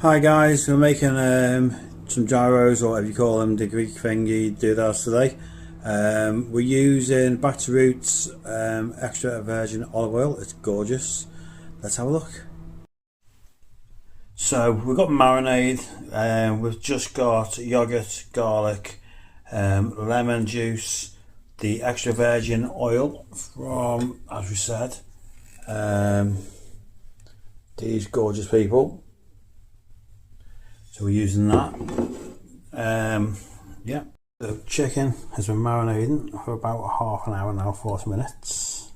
Hi guys, we're making some gyros or whatever you call them, the Greek thing you do those today. We're using back to roots extra virgin olive oil. It's gorgeous. Let's have a look. So we've got marinade. We've just got yogurt, garlic, lemon juice, the extra virgin oil from, as we said, these gorgeous people. So we're using that. Yeah, the chicken has been marinating for about half an hour now, 40 minutes.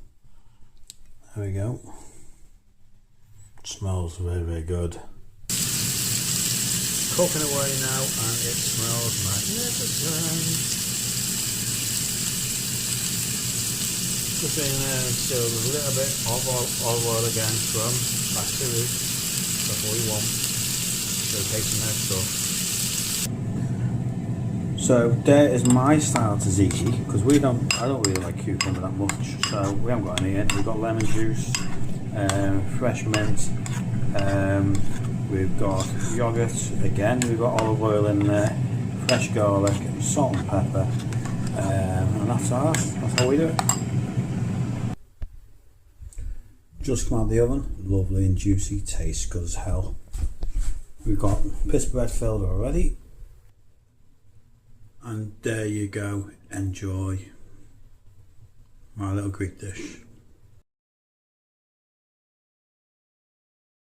There we go. It smells very, very good. Cooking away now and it smells magnificent. Just in there and still a little bit of olive oil again from back to roots. That's all you want. So there is my style tzatziki, because I don't really like cucumber that much, so we haven't got any in. We've got lemon juice, fresh mint, we've got yogurt again, we've got olive oil in there, fresh garlic, salt and pepper, and that's how we do it. Just come out of the oven, lovely and juicy, tastes good as hell. We've got piss bread filled already, and there you go, enjoy my little Greek dish.